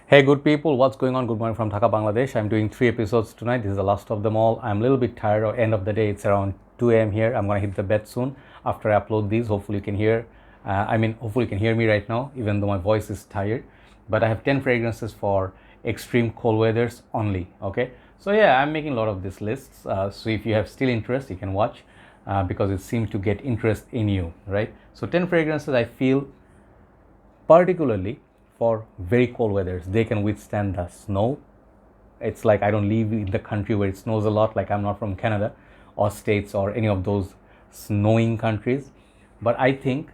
Hey good people, what's going on? Good morning from Dhaka, Bangladesh. I'm doing 3 episodes tonight. This is the last of them all. I'm a little bit tired. At end of the day, it's around 2 a.m. here. I'm gonna hit the bed soon after I upload these. Hopefully you can hear. Hopefully you can hear me right now, even though my voice is tired. But I have 10 fragrances for extreme cold weathers only. Okay. So yeah, I'm making a lot of these lists. So if you have still interest, you can watch because it seems to get interest in you, right? So 10 fragrances I feel particularly for very cold weathers. They can withstand the snow. It's like I don't live in the country where it snows a lot, like I'm not from Canada or States or any of those snowing countries. But I think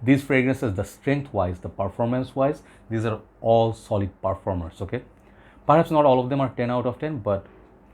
these fragrances, the strength wise, the performance wise, these are all solid performers. Okay, perhaps not all of them are 10 out of 10, but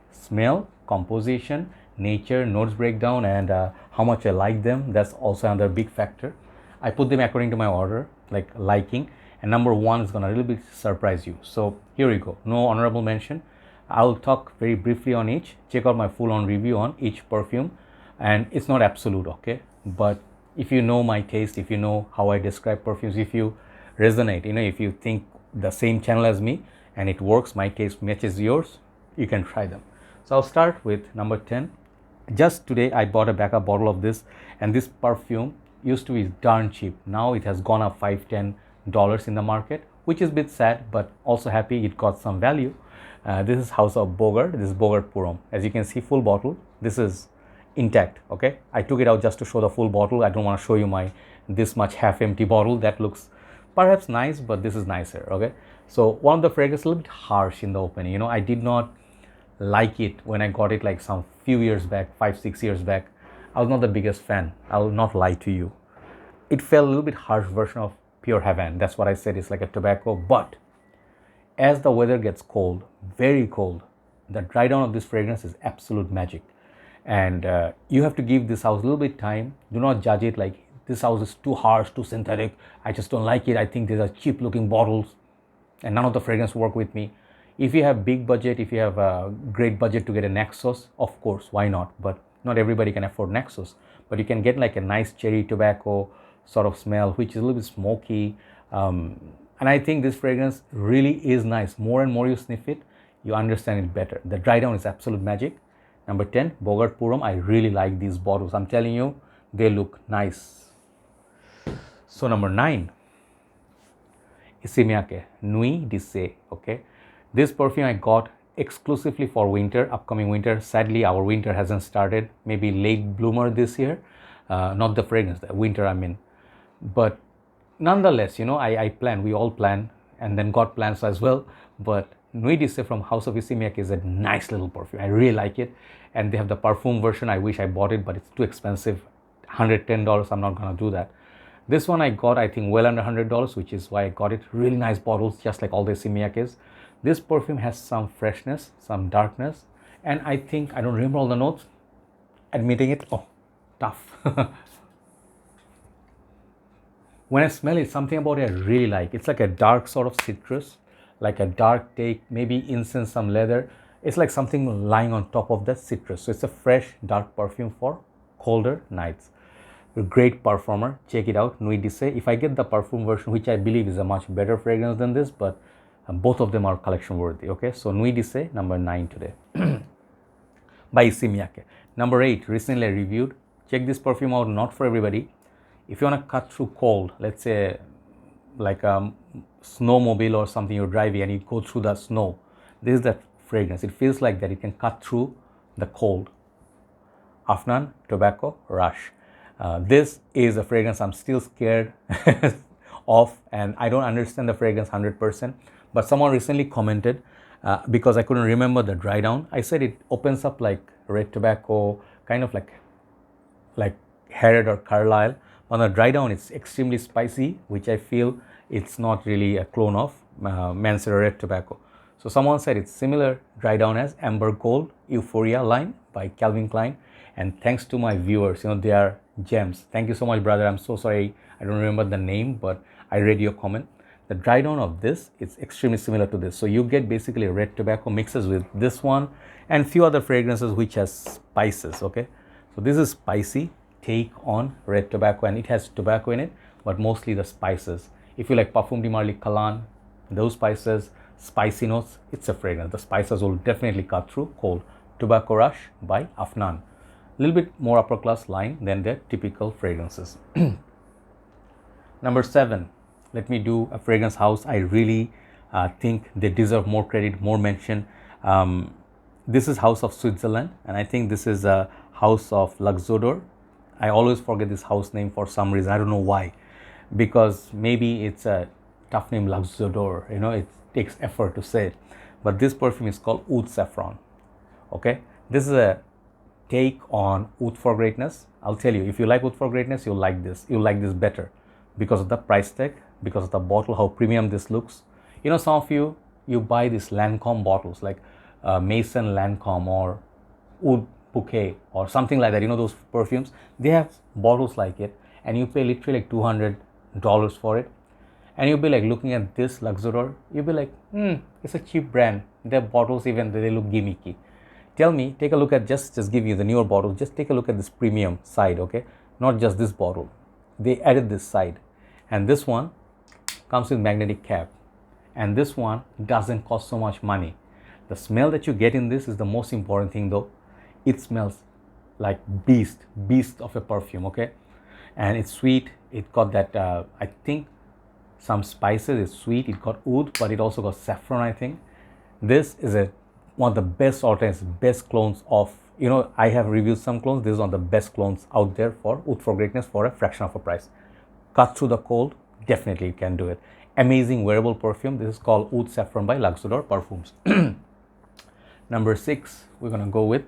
smell, composition, nature, notes breakdown, and how much I like them, that's also another big factor. I put them according to my order, like liking, and number one is gonna really bit surprise you. So here we go. No honorable mention. I'll talk very briefly on each. Check out my full on review on each perfume, and it's not absolute, okay? But if you know my taste, if you know how I describe perfumes, if you resonate, if you think the same channel as me and it works, my taste matches yours, you can try them. So I'll start with number 10. Just today I bought a backup bottle of this, and this perfume used to be darn cheap. Now it has gone up $5-10 in the market, which is a bit sad, but also happy it got some value. This is House of Bogart. This is Bogart Purom. As you can see, full bottle. This is intact. Okay, I took it out just to show the full bottle. I don't want to show you my this much half empty bottle. That looks perhaps nice, but this is nicer. Okay, so one of the fragrances a little bit harsh in the opening. I did not like it when I got it like some few years back, 5-6 years back. I was not the biggest fan. I will not lie to you. It felt a little bit harsh version of Pure Heaven. That's what I said. It's like a tobacco. But as the weather gets cold, very cold, the dry down of this fragrance is absolute magic. And you have to give this house a little bit time. Do not judge it like this house is too harsh, too synthetic. I just don't like it. I think these are cheap looking bottles and none of the fragrance work with me. If you have big budget, if you have a great budget to get a Naxos, of course, why not? But not everybody can afford Naxos. But you can get like a nice cherry tobacco sort of smell, which is a little bit smoky. And I think this fragrance really is nice. More and more you sniff it, you understand it better. The dry down is absolute magic. Number 10, Bogart Purom. I really like these bottles. I'm telling you, they look nice. So number 9, MIyake, Nuit Issey. Okay, this perfume I got exclusively for winter, upcoming winter. Sadly, our winter hasn't started. Maybe late bloomer this year. Not the fragrance, the winter I mean. But nonetheless, I plan. We all plan, and then got plans as well. But Nuit Issey from House of MIyake is a nice little perfume. I really like it. And they have the Parfum version. I wish I bought it, but it's too expensive. $110. I'm not gonna do that. This one I got, I think, well under $100, which is why I got it. Really nice bottles, just like all the MIyakes. This perfume has some freshness, some darkness, and I think, I don't remember all the notes, admitting it, tough. When I smell it, something about it I really like. It's like a dark sort of citrus, like a dark take, maybe incense, some leather. It's like something lying on top of that citrus. So it's a fresh, dark perfume for colder nights. A great performer. Check it out, Nuit Issey. If I get the Parfum version, which I believe is a much better fragrance than this, but both of them are collection worthy. Okay, so Nuit Issey, number 9 today. By MIyake. Number 8, recently I reviewed. Check this perfume out, not for everybody. If you want to cut through cold, let's say like a snowmobile or something, you're driving and you go through the snow, this is that fragrance. It feels like that it can cut through the cold. Afnan Tobacco Rash. This is a fragrance I'm still scared of, and I don't understand the fragrance 100%. But someone recently commented, because I couldn't remember the dry down, I said it opens up like red tobacco, kind of like Harrod or Carlisle. On the dry down, it's extremely spicy, which I feel it's not really a clone of Mansell red tobacco. So someone said it's similar dry down as Amber Gold Euphoria line by Calvin Klein. And thanks to my viewers, they are gems. Thank you so much, brother. I'm so sorry I don't remember the name, but I read your comment. The dry down of this is extremely similar to this. So you get basically red tobacco mixes with this one and few other fragrances which has spices. Okay, so this is spicy take on red tobacco, and it has tobacco in it, but mostly the spices. If you like Parfum de Marly Calan, Those spices, spicy notes, it's a fragrance. The spices will definitely cut through. Called Tobacco Rush by Afnan. A little bit more upper class line than their typical fragrances. Number 7, let me do a fragrance house I really think they deserve more credit, more mention. This is House of Switzerland, and I think this is a house of Luxodor. I always forget this house name for some reason. I don't know why, because maybe it's a tough name, Luxodor. You know, it takes effort to say it. But this perfume is called Utsaffron. Okay, this is a take on Oud for Greatness. I'll tell you, if you like Oud for Greatness, you'll like this. You'll like this better because of the price tag, because of the bottle, how premium this looks. You know, some of you buy these Lancome bottles like Maison Lancome or Oud Bouquet or something like that. You know, those perfumes, they have bottles like it, and you pay literally like $200 for it. And you'll be like looking at this Luxodor, you'll be like, it's a cheap brand. Their bottles, even they look gimmicky. Tell me, take a look at, just give you the newer bottle, just take a look at this premium side, okay? Not just this bottle. They added this side. And this one comes with magnetic cap. And this one doesn't cost so much money. The smell that you get in this is the most important thing though. It smells like beast of a perfume, okay? And it's sweet. It got that, I think, some spices. It's sweet. It got oud, but it also got saffron, I think. This is one of the best alternatives, best clones of, you know, I have reviewed some clones. This is one of the best clones out there for Oud for Greatness for a fraction of a price. Cut through the cold, definitely you can do it. Amazing wearable perfume. This is called Oud Saffron by Luxodor Parfums. Number 6, we're gonna go with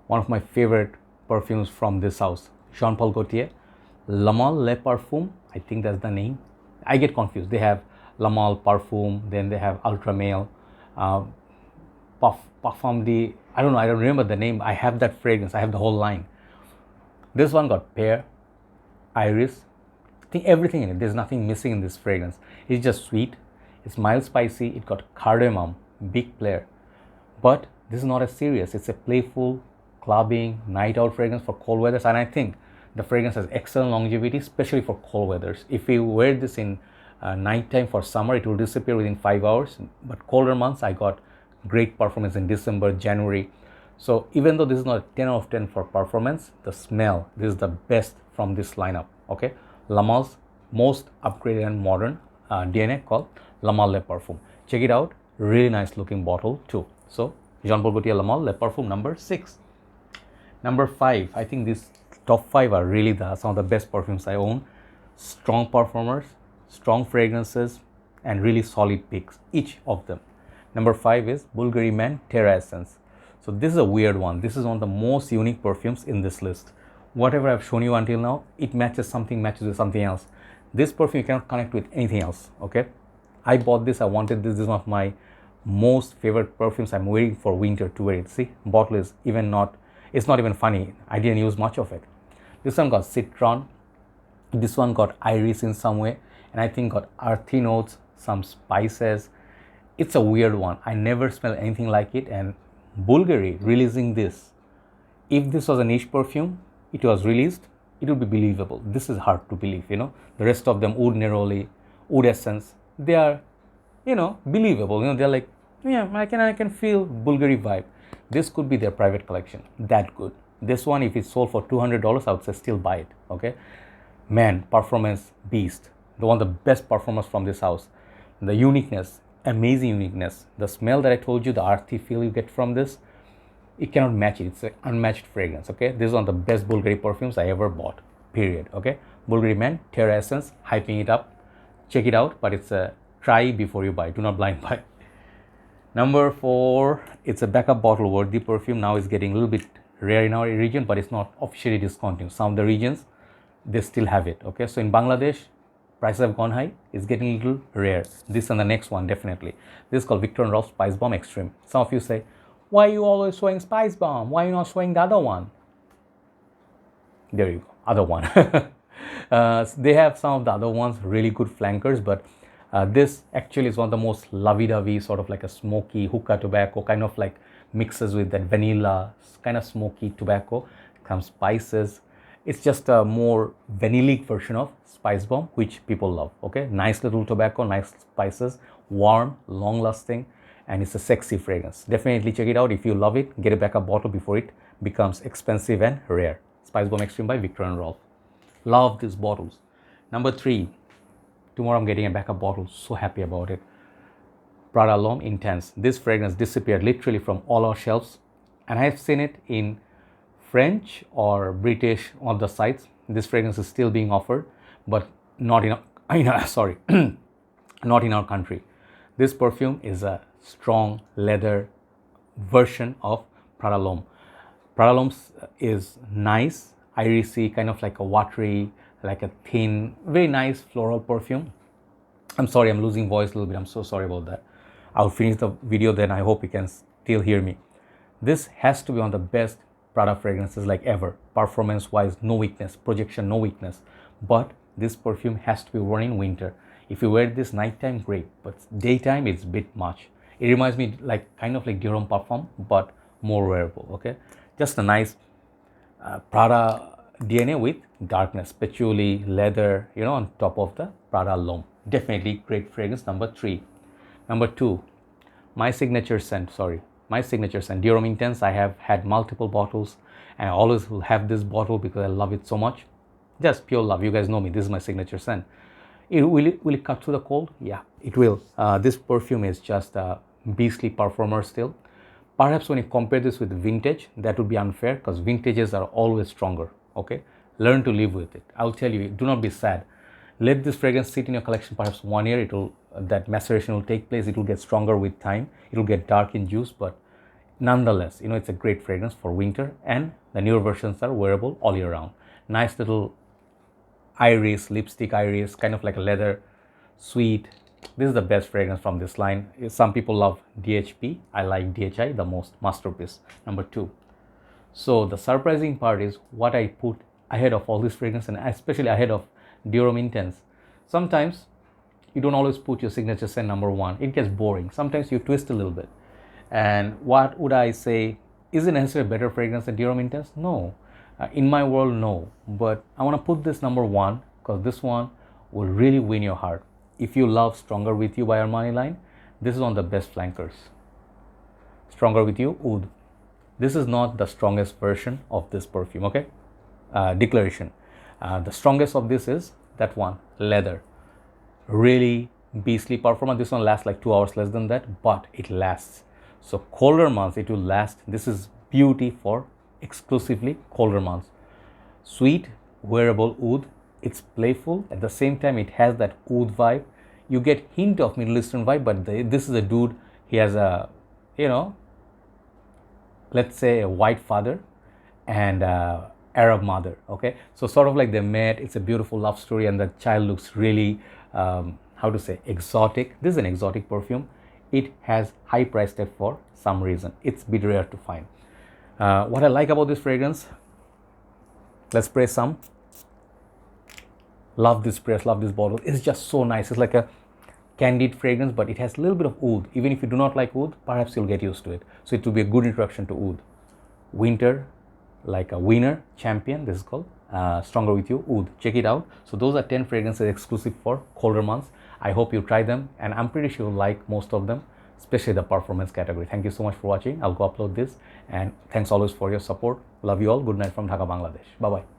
one of my favorite perfumes from this house, Jean Paul Gaultier, La Male Le Parfum. I think that's the name. I get confused. They have La Male Parfum, then they have Ultra Male, Parfum de, I don't know, I don't remember the name. I have that fragrance, I have the whole line. This one got pear, iris, I think everything in it. There's nothing missing in this fragrance. It's just sweet, it's mild spicy, it got cardamom, big player. But this is not as serious. It's a playful, clubbing, night out fragrance for cold weathers. And I think the fragrance has excellent longevity, especially for cold weathers. If you wear this in nighttime for summer, it will disappear within 5 hours. But colder months, I got great performance in December, January. So even though this is not a 10 out of 10 for performance, the smell, this is the best from this lineup, okay? La Male's most upgraded and modern DNA called La Male Le Parfum. Check it out, really nice looking bottle too. So Jean Paul Gaultier La Male Le Parfum, number 6. Number 5, I think these top 5 are really some of the best perfumes I own. Strong performers, strong fragrances, and really solid picks, each of them. Number 5 is Bulgari Man Terrae Essence. So this is a weird one. This is one of the most unique perfumes in this list. Whatever I've shown you until now, it matches with something else. This perfume you cannot connect with anything else, okay? I bought this, I wanted this. This is one of my most favorite perfumes. I'm waiting for winter to wear it. See, bottle is it's not even funny. I didn't use much of it. This one got citron. This one got iris in some way. And I think got earthy notes, some spices. It's a weird one. I never smelled anything like it. And Bulgari releasing this, if this was a niche perfume, it was released, it would be believable. This is hard to believe, you know. The rest of them, Oud Neroli, Oud Essence, they are, you know, believable. You know, they're like, yeah, I can feel Bulgari vibe. This could be their private collection. That good. This one, if it's sold for $200, I would say still buy it. Okay, man, performance beast. The one of the best performers from this house. The uniqueness, amazing uniqueness. The smell that I told you, the earthy feel you get from this, it cannot match it. It's an unmatched fragrance. Okay, this is one of the best Bulgari perfumes I ever bought. Period. Okay, Bulgari Man Terrae Essence, hyping it up. Check it out, but it's a try before you buy. Do not blind buy. Number 4, it's a backup bottle worthy perfume. Now it's getting a little bit rare in our region, but it's not officially discontinued. Some of the regions, they still have it. Okay, so in Bangladesh, prices have gone high. It's getting a little rare. This and the next one, definitely. This is called Viktor&Rolf Spicebomb Extreme. Some of you say, why are you always showing Spicebomb? Why are you not showing the other one? There you go, other one. They have some of the other ones, really good flankers, but this actually is one of the most lovey-dovey, sort of like a smoky hookah tobacco, kind of like mixes with that vanilla, kind of smoky tobacco, some spices. It's just a more vanillic version of Spicebomb, which people love. Okay, nice little tobacco, nice spices, warm, long lasting, and it's a sexy fragrance. Definitely check it out. If you love it, get a backup bottle before it becomes expensive and rare. Spicebomb Extreme by Viktor&Rolf. Love these bottles. Number 3, tomorrow I'm getting a backup bottle. So happy about it. Prada L'Homme Intense. This fragrance disappeared literally from all our shelves, and I have seen it in French or British on the sites. This fragrance is still being offered, but not in sorry, not in our country. This perfume is a strong leather version of Prada L'Homme. Prada L'Homme is nice, irisy, kind of like a watery, like a thin, very nice floral perfume. I'm sorry, I'm losing voice a little bit. I'm so sorry about that. I'll finish the video, then I hope you can still hear me. This has to be one of the best Prada fragrances like ever. Performance wise, no weakness. Projection, no weakness. But this perfume has to be worn in winter. If you wear this nighttime, great, but daytime it's a bit much. It reminds me like kind of like Homme Parfum, but more wearable. Okay, just a nice Prada DNA with darkness, patchouli, leather, on top of the Prada L'Homme. Definitely great fragrance. Number 3. Number 2, my signature scent, Homme Intense. I have had multiple bottles and I always will have this bottle because I love it so much. Just pure love. You guys know me. This is my signature scent. Will it cut through the cold? Yeah, it will. This perfume is just a beastly performer still. Perhaps when you compare this with vintage, that would be unfair because vintages are always stronger. Okay, learn to live with it. I'll tell you, do not be sad. Let this fragrance sit in your collection perhaps 1 year. That maceration will take place. It will get stronger with time. It will get dark in juice, but nonetheless, it's a great fragrance for winter, and the newer versions are wearable all year round. Nice little iris, lipstick iris, kind of like a leather, sweet. This is the best fragrance from this line. Some people love DHP. I like DHI the most. Masterpiece. Number 2. So the surprising part is what I put ahead of all these fragrances, and especially ahead of Homme Intense. Sometimes you don't always put your signature scent number 1. It gets boring. Sometimes you twist a little bit. And what would I say? Is it necessarily a better fragrance than Homme Intense? No. In my world, no. But I want to put this number 1 because this one will really win your heart. If you love Stronger With You by Armani line, this is one of the best flankers. Stronger With You, Oud. This is not the strongest version of this perfume, okay? Declaration. The strongest of this is that one, leather. Really beastly performance. This one lasts like 2 hours less than that, but it lasts. So colder months, it will last. This is beauty for exclusively colder months. Sweet, wearable oud. It's playful. At the same time, it has that oud vibe. You get hint of Middle Eastern vibe, but this is a dude. He has a, let's say a white father and Arab mother. Okay, so sort of like they met. It's a beautiful love story, and the child looks really, exotic. This is an exotic perfume. It has high price tag for some reason. It's a bit rare to find. What I like about this fragrance, let's spray some. Love this press, love this bottle. It's just so nice. It's like a candied fragrance, but it has a little bit of oud. Even if you do not like oud, perhaps you'll get used to it. So it will be a good introduction to oud. Winter, like a winner, champion, this is called. Stronger With You, oud. Check it out. So those are 10 fragrances exclusive for colder months. I hope you try them, and I'm pretty sure you'll like most of them, especially the performance category. Thank you so much for watching. I'll go upload this, and thanks always for your support. Love you all. Good night from Dhaka, Bangladesh. Bye-bye.